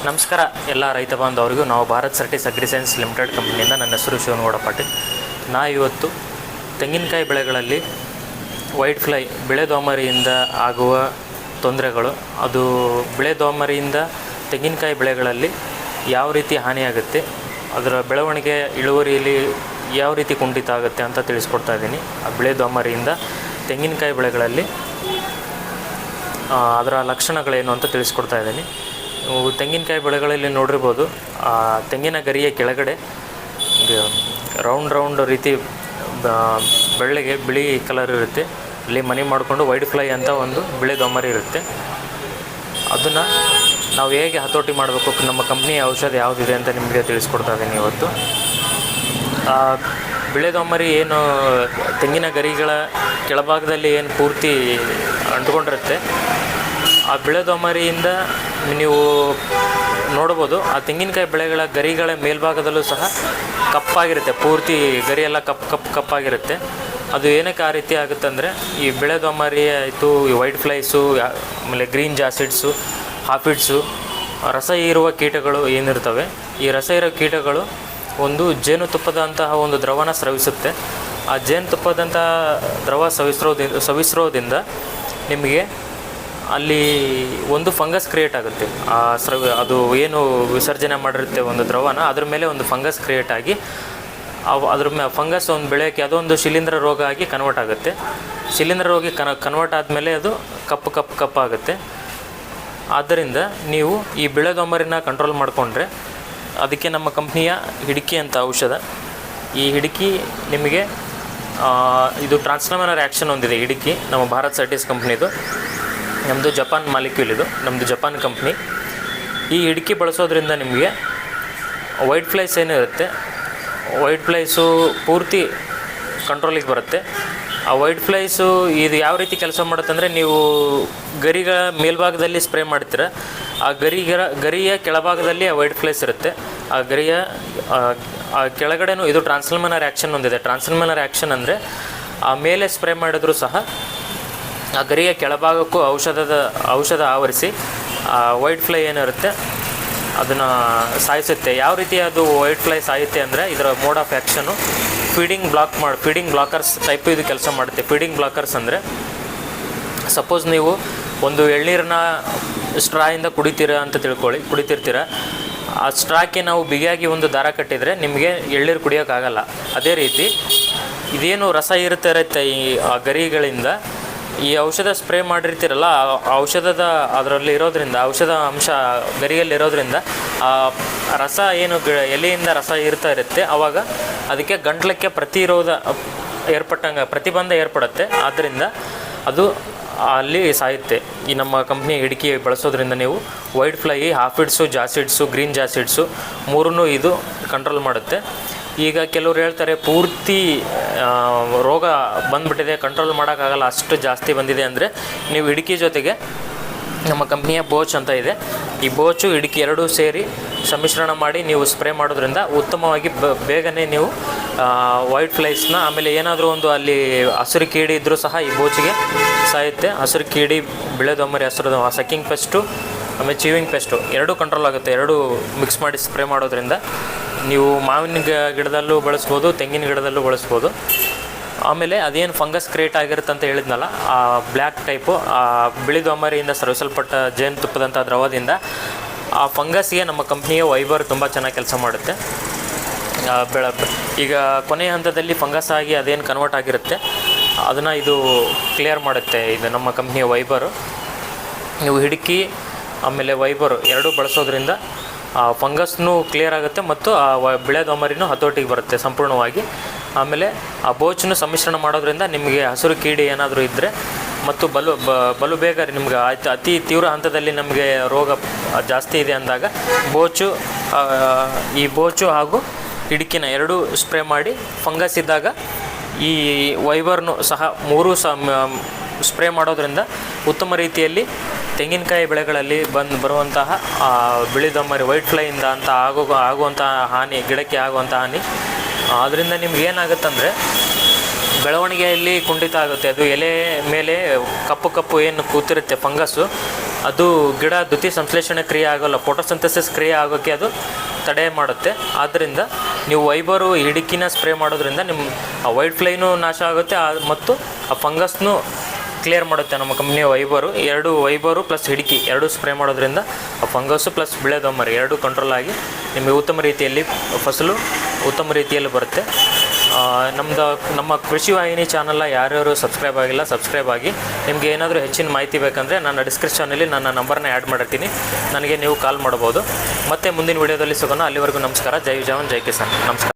ನಮಸ್ಕಾರ ಎಲ್ಲ ರೈತ ಬಾಂಧವರಿಗೂ. ನಾವು ಭಾರತ್ ಸರ್ಟಿಸ್ ಅಗ್ರಿಸೈನ್ಸ್ ಲಿಮಿಟೆಡ್ ಕಂಪ್ನಿಯಿಂದ ನನ್ನ ಹೆಸರು ಶಿವನಗೌಡ ಪಾಟೀಲ್. ಇವತ್ತು ತೆಂಗಿನಕಾಯಿ ಬೆಳೆಗಳಲ್ಲಿ ವೈಟ್ ಫ್ಲೈ ಬೆಳೆ ದೋಮರಿಯಿಂದ ಆಗುವ ತೊಂದರೆಗಳು, ಅದು ಬೆಳೆ ದೋಮರಿಯಿಂದ ತೆಂಗಿನಕಾಯಿ ಬೆಳೆಗಳಲ್ಲಿ ಯಾವ ರೀತಿ ಹಾನಿಯಾಗುತ್ತೆ, ಅದರ ಬೆಳವಣಿಗೆ ಇಳುವರಿಯಲ್ಲಿ ಯಾವ ರೀತಿ ಕುಂಠಿತ ಆಗುತ್ತೆ ಅಂತ ತಿಳಿಸ್ಕೊಡ್ತಾ ಇದ್ದೀನಿ. ಆ ಬೆಳೆ ದೋಮರಿಯಿಂದ ತೆಂಗಿನಕಾಯಿ ಬೆಳೆಗಳಲ್ಲಿ ಅದರ ಲಕ್ಷಣಗಳೇನು ಅಂತ ತಿಳಿಸ್ಕೊಡ್ತಾ ಇದ್ದೀನಿ. ತೆಂಗಿನಕಾಯಿ ಬೆಳೆಗಳಲ್ಲಿ ನೋಡಿರ್ಬೋದು, ತೆಂಗಿನ ಗರಿಯ ಕೆಳಗಡೆ ರೌಂಡ್ ರೀತಿ ಬೆಳ್ಳಗೆ ಬಿಳಿ ಕಲರ್ ಇರುತ್ತೆ. ಅಲ್ಲಿ ಮನೆ ಮಾಡಿಕೊಂಡು ವೈಟ್ ಫ್ಲೈ ಅಂತ ಒಂದು ಬಿಳೆ ದೋಮರಿ ಇರುತ್ತೆ. ಅದನ್ನು ನಾವು ಹೇಗೆ ಹತೋಟಿ ಮಾಡಬೇಕು, ನಮ್ಮ ಕಂಪ್ನಿಯ ಔಷಧ ಯಾವುದಿದೆ ಅಂತ ನಿಮಗೆ ತಿಳಿಸ್ಕೊಡ್ತಾ ಇದ್ದೀನಿ ಇವತ್ತು. ಬಿಳೆ ದೋಮರಿ ಏನು ತೆಂಗಿನ ಗರಿಗಳ ಕೆಳಭಾಗದಲ್ಲಿ ಏನು ಪೂರ್ತಿ ಅಂಟ್ಕೊಂಡಿರುತ್ತೆ, ಆ ಬಿಳೆ ದೋಮರಿಯಿಂದ ನೀವು ನೋಡ್ಬೋದು. ಆ ತೆಂಗಿನಕಾಯಿ ಬೆಳೆಗಳ ಗರಿಗಳ ಮೇಲ್ಭಾಗದಲ್ಲೂ ಸಹ ಕಪ್ಪಾಗಿರುತ್ತೆ, ಪೂರ್ತಿ ಗರಿಯೆಲ್ಲ ಕಪ್ಪಾಗಿರುತ್ತೆ. ಅದು ಏನಕ್ಕೆ ಆ ರೀತಿ ಆಗುತ್ತೆ ಅಂದರೆ, ಈ ಬೆಳೆ ದೋಮರಿ ಆಯಿತು, ಈ ವೈಟ್ ಫ್ಲೈಸು, ಆಮೇಲೆ ಗ್ರೀನ್ ಜಾಸಿಡ್ಸು, ಹಾಫಿಡ್ಸು, ರಸ ಹೀರುವ ಕೀಟಗಳು ಏನಿರ್ತವೆ, ಈ ರಸ ಹೀರೋ ಕೀಟಗಳು ಒಂದು ಜೇನುತುಪ್ಪದಂತಹ ಒಂದು ದ್ರವನ ಸ್ರವಿಸುತ್ತೆ. ಆ ಜೇನುತುಪ್ಪದಂಥ ದ್ರವ ಸವಿಸ್ರೋದ್ರಿಂದ ನಿಮಗೆ ಅಲ್ಲಿ ಒಂದು ಫಂಗಸ್ ಕ್ರಿಯೇಟ್ ಆಗುತ್ತೆ. ಅದು ಏನು ವಿಸರ್ಜನೆ ಮಾಡಿರುತ್ತೆ ಒಂದು ದ್ರವನ, ಅದ್ರ ಮೇಲೆ ಒಂದು ಫಂಗಸ್ ಕ್ರಿಯೇಟ್ ಆಗಿ ಅದ್ರ ಫಂಗಸ್ ಒಂದು ಬೆಳೆಯೋಕ್ಕೆ ಅದೊಂದು ಶಿಲೀಂಧ್ರ ರೋಗ ಆಗಿ ಕನ್ವರ್ಟ್ ಆಗುತ್ತೆ. ಶಿಲೀಂಧ್ರ ರೋಗಿ ಕನ್ವರ್ಟ್ ಆದಮೇಲೆ ಅದು ಕಪ್ಪಾಗುತ್ತೆ. ಆದ್ದರಿಂದ ನೀವು ಈ ಬೆಳೆ ದೋಮರಿನ ಕಂಟ್ರೋಲ್ ಮಾಡಿಕೊಂಡ್ರೆ, ಅದಕ್ಕೆ ನಮ್ಮ ಕಂಪ್ನಿಯ ಹಿಡಿಕಿ ಅಂತ ಔಷಧ. ಈ ಹಿಡಿಕಿ ನಿಮಗೆ ಇದು ಟ್ರಾನ್ಸ್ಫರ್ಮರ್ ಆ್ಯಕ್ಷನ್ ಹೊಂದಿದೆ. ಹಿಡಿಕಿ ನಮ್ಮ ಭಾರತ್ ಸರ್ಟಿಸ್ ಕಂಪ್ನಿದು, ನಮ್ಮದು ಜಪಾನ್ ಮಾಲಿಕ್ಯೂಲ್, ಇದು ನಮ್ಮದು ಜಪಾನ್ ಕಂಪ್ನಿ. ಈ ಹಿಡಿಕಿ ಬಳಸೋದ್ರಿಂದ ನಿಮಗೆ ವೈಟ್ ಫ್ಲೈಸ್ ಏನಿರುತ್ತೆ, ವೈಟ್ ಫ್ಲೈಸು ಪೂರ್ತಿ ಕಂಟ್ರೋಲಿಗೆ ಬರುತ್ತೆ. ಆ ವೈಟ್ ಫ್ಲೈಸು ಇದು ಯಾವ ರೀತಿ ಕೆಲಸ ಮಾಡುತ್ತೆ ಅಂದರೆ, ನೀವು ಗರಿಗಳ ಮೇಲ್ಭಾಗದಲ್ಲಿ ಸ್ಪ್ರೇ ಮಾಡ್ತೀರ, ಆ ಗರಿಯ ಕೆಳಭಾಗದಲ್ಲಿ ಆ ವೈಟ್ ಫ್ಲೈಸ್ ಇರುತ್ತೆ. ಆ ಗರಿಯ ಕೆಳಗಡೆನೂ ಇದು ಟ್ರಾನ್ಸ್ಫರ್ಮರ್ ಆ್ಯಕ್ಷನ್ ಹೊಂದಿದೆ. ಟ್ರಾನ್ಸ್ಫರ್ಮರ್ ಆ್ಯಕ್ಷನ್ ಅಂದರೆ ಆ ಮೇಲೆ ಸ್ಪ್ರೇ ಮಾಡಿದ್ರೂ ಸಹ ಆ ಗರಿಯ ಕೆಳಭಾಗಕ್ಕೂ ಔಷಧ ಆವರಿಸಿ ಆ ವೈಟ್ ಫ್ಲೈ ಏನಿರುತ್ತೆ ಅದನ್ನು ಸಾಯಿಸುತ್ತೆ. ಯಾವ ರೀತಿ ಅದು ವೈಟ್ ಫ್ಲೈ ಸಾಯುತ್ತೆ ಅಂದರೆ, ಇದರ mode of action feeding blockers type ಇದು ಕೆಲಸ ಮಾಡುತ್ತೆ. ಫೀಡಿಂಗ್ ಬ್ಲಾಕರ್ಸ್ ಅಂದರೆ, ಸಪೋಸ್ ನೀವು ಒಂದು ಎಳ್ನೀರನ್ನ ಸ್ಟ್ರಾಯಿಂದ ಕುಡಿತಿರ್ತೀರ. ಆ ಸ್ಟ್ರಾಕ್ಕೆ ನಾವು ಬಿಗಿಯಾಗಿ ಒಂದು ದಾರ ಕಟ್ಟಿದರೆ ನಿಮಗೆ ಎಳ್ನೀರು ಕುಡಿಯೋಕ್ಕಾಗಲ್ಲ. ಅದೇ ರೀತಿ ಇದೇನು ರಸ ಇರುತ್ತೆ ಈ ಗರಿಗಳಿಂದ, ಈ ಔಷಧ ಸ್ಪ್ರೇ ಮಾಡಿರ್ತೀರಲ್ಲ, ಆ ಔಷಧದ ಅದರಲ್ಲಿ ಇರೋದ್ರಿಂದ, ಔಷಧ ಅಂಶ ಗರಿಯಲ್ಲಿರೋದ್ರಿಂದ ಆ ರಸ ಏನು ಎಲೆಯಿಂದ ರಸ ಇರುತ್ತೆ, ಆವಾಗ ಅದಕ್ಕೆ ಗಂಟ್ಲಕ್ಕೆ ಪ್ರತಿಬಂಧ ಏರ್ಪಡುತ್ತೆ. ಆದ್ದರಿಂದ ಅದು ಅಲ್ಲಿ ಸಾಯುತ್ತೆ. ಈ ನಮ್ಮ ಕಂಪ್ನಿ ಹಿಡಿಕಿ ಬಳಸೋದ್ರಿಂದ ನೀವು ವೈಟ್ ಫ್ಲೈ, ಹಾಫಿಡ್ಸು, ಜಾಸಿಡ್ಸು, ಗ್ರೀನ್ ಜಾಸಿಡ್ಸು ಮೂರನ್ನೂ ಇದು ಕಂಟ್ರೋಲ್ ಮಾಡುತ್ತೆ. ಈಗ ಕೆಲವ್ರು ಹೇಳ್ತಾರೆ, ಪೂರ್ತಿ ರೋಗ ಬಂದುಬಿಟ್ಟಿದೆ, ಕಂಟ್ರೋಲ್ ಮಾಡೋಕ್ಕಾಗಲ್ಲ, ಅಷ್ಟು ಜಾಸ್ತಿ ಬಂದಿದೆ ಅಂದರೆ, ನೀವು ಹಿಡಿಕಿ ಜೊತೆಗೆ ನಮ್ಮ ಕಂಪ್ನಿಯ ಬೋಚ್ ಅಂತ ಇದೆ, ಈ ಬೋಚು ಹಿಡಿಕಿ ಎರಡೂ ಸೇರಿ ಸಮ್ಮಿಶ್ರಣ ಮಾಡಿ ನೀವು ಸ್ಪ್ರೇ ಮಾಡೋದ್ರಿಂದ ಉತ್ತಮವಾಗಿ ಬೇಗನೆ ನೀವು ವೈಟ್ ಫ್ಲೈಸ್ನ, ಆಮೇಲೆ ಏನಾದರೂ ಒಂದು ಅಲ್ಲಿ ಹಸಿರು ಕೀಡಿ ಇದ್ದರೂ ಸಹ ಈ ಬೋಚಿಗೆ ಸಾಯುತ್ತೆ. ಹಸಿರು ಕೀಡಿ, ಬೆಳೆ ದೋಮರಿ, ಸಕ್ಕಿಂಗ್ ಪೆಸ್ಟು, ಆಮೇಲೆ ಚೀವಿಂಗ್ ಪೆಸ್ಟು ಎರಡೂ ಕಂಟ್ರೋಲ್ ಆಗುತ್ತೆ. ಎರಡೂ ಮಿಕ್ಸ್ ಮಾಡಿ ಸ್ಪ್ರೇ ಮಾಡೋದ್ರಿಂದ ನೀವು ಮಾವಿನ ಗಿಡದಲ್ಲೂ ಬಳಸ್ಬೋದು, ತೆಂಗಿನ ಗಿಡದಲ್ಲೂ ಬಳಸ್ಬೋದು. ಆಮೇಲೆ ಅದೇನು ಫಂಗಸ್ ಕ್ರಿಯೇಟ್ ಆಗಿರುತ್ತೆ ಅಂತ ಹೇಳಿದ್ನಲ್ಲ, ಆ ಬ್ಲ್ಯಾಕ್ ಟೈಪು, ಆ ಬಿಳಿ ದೋಮರಿಯಿಂದ ಸ್ರವಿಸಲ್ಪಟ್ಟ ಜೇನುತುಪ್ಪದಂಥ ದ್ರವದಿಂದ ಆ ಫಂಗಸ್ಗೆ ನಮ್ಮ ಕಂಪ್ನಿಯ ವೈಬರ್ ತುಂಬ ಚೆನ್ನಾಗಿ ಕೆಲಸ ಮಾಡುತ್ತೆ. ಈಗ ಕೊನೆಯ ಹಂತದಲ್ಲಿ ಫಂಗಸ್ ಆಗಿ ಅದೇನು ಕನ್ವರ್ಟ್ ಆಗಿರುತ್ತೆ ಅದನ್ನು ಇದು ಕ್ಲಿಯರ್ ಮಾಡುತ್ತೆ. ಇದು ನಮ್ಮ ಕಂಪ್ನಿಯ ವೈಬರು. ನೀವು ಹಿಡಿಕಿ ಆಮೇಲೆ ವೈಬರು ಎರಡೂ ಬಳಸೋದ್ರಿಂದ ಆ ಫಂಗಸ್ನೂ ಕ್ಲಿಯರ್ ಆಗುತ್ತೆ ಮತ್ತು ಆ ಬಿಳೆ ದೋಮರಿನೂ ಹತೋಟಿಗೆ ಬರುತ್ತೆ ಸಂಪೂರ್ಣವಾಗಿ. ಆಮೇಲೆ ಆ ಬೋಚನ್ನು ಸಮ್ಮಿಶ್ರಣ ಮಾಡೋದ್ರಿಂದ ನಿಮಗೆ ಹಸಿರು ಕೀಡಿ ಏನಾದರೂ ಇದ್ದರೆ ಮತ್ತು ಬಲು ಬೇಗ ನಿಮ್ಗೆ ಅತಿ ತೀವ್ರ ಹಂತದಲ್ಲಿ ನಮಗೆ ರೋಗ ಜಾಸ್ತಿ ಇದೆ ಅಂದಾಗ ಈ ಬೋಚು ಹಾಗೂ ಹಿಡಿಕಿನ ಎರಡೂ ಸ್ಪ್ರೇ ಮಾಡಿ, ಫಂಗಸ್ ಇದ್ದಾಗ ಈ ವೈಬರ್ನು ಸಹ ಮೂರೂ ಸ್ಪ್ರೇ ಮಾಡೋದ್ರಿಂದ ಉತ್ತಮ ರೀತಿಯಲ್ಲಿ ತೆಂಗಿನಕಾಯಿ ಬೆಳೆಗಳಲ್ಲಿ ಬರುವಂತಹ ಬಿಳಿ ದೋಮರಿ ವೈಟ್ ಫ್ಲೈಯಿಂದ ಅಂತ ಆಗುವಂತಹ ಹಾನಿ, ಗಿಡಕ್ಕೆ ಆಗುವಂಥ ಹಾನಿ, ಅದರಿಂದ ನಿಮ್ಗೆ ಏನಾಗುತ್ತಂದರೆ ಬೆಳವಣಿಗೆಯಲ್ಲಿ ಕುಂಠಿತ ಆಗುತ್ತೆ. ಅದು ಎಲೆ ಮೇಲೆ ಕಪ್ಪು ಏನು ಕೂತಿರುತ್ತೆ ಫಂಗಸ್ಸು, ಅದು ಗಿಡ ದ್ಯುತಿ ಸಂಶ್ಲೇಷಣೆ ಕ್ರಿಯೆ ಆಗೋಲ್ಲ, ಫೋಟೋಸಿಂಥಸಿಸ್ ಕ್ರಿಯೆ ಆಗೋಕ್ಕೆ ಅದು ತಡೆ ಮಾಡುತ್ತೆ. ಆದ್ದರಿಂದ ನೀವು ವೈಬರು ಹಿಡಿಕಿನ ಸ್ಪ್ರೇ ಮಾಡೋದ್ರಿಂದ ನಿಮ್ಮ ಆ ವೈಟ್ ಫ್ಲೈನೂ ನಾಶ ಆಗುತ್ತೆ, ಮತ್ತು ಆ ಫಂಗಸ್ನೂ ಕ್ಲಿಯರ್ ಮಾಡುತ್ತೆ. ನಮ್ಮ ಕಂಪ್ನಿಯ ವೈಬರು ಪ್ಲಸ್ ಹಿಡಿಕಿ ಎರಡೂ ಸ್ಪ್ರೇ ಮಾಡೋದ್ರಿಂದ ಆ ಫಂಗಸ್ಸು ಪ್ಲಸ್ ಬಿಳೆದೊಮ್ಮರಿ ಎರಡೂ ಕಂಟ್ರೋಲ್ ಆಗಿ ನಿಮಗೆ ಉತ್ತಮ ರೀತಿಯಲ್ಲಿ ಫಸಲು ಉತ್ತಮ ರೀತಿಯಲ್ಲಿ ಬರುತ್ತೆ. ನಮ್ಮ ಕೃಷಿ ವಾಹಿನಿ ಚಾನಲ್ನ ಯಾರ್ಯಾರು ಸಬ್ಸ್ಕ್ರೈಬ್ ಆಗಿಲ್ಲ, ಸಬ್ಸ್ಕ್ರೈಬ್ ಆಗಿ. ನಿಮಗೆ ಏನಾದರೂ ಹೆಚ್ಚಿನ ಮಾಹಿತಿ ಬೇಕಂದರೆ ನನ್ನ ಡಿಸ್ಕ್ರಿಪ್ಷನಲ್ಲಿ ನನ್ನ ನಂಬರ್ನ ಆ್ಯಡ್ ಮಾಡಿರ್ತೀನಿ, ನನಗೆ ನೀವು ಕಾಲ್ ಮಾಡ್ಬೋದು. ಮತ್ತೆ ಮುಂದಿನ ವೀಡಿಯೋದಲ್ಲಿ ಸಿಗೋಣ. ಅಲ್ಲಿವರೆಗೂ ನಮಸ್ಕಾರ. ಜೈ ಜವಾನ್ ಜೈ ಕಿಸಾನ್. ನಮಸ್ಕಾರ.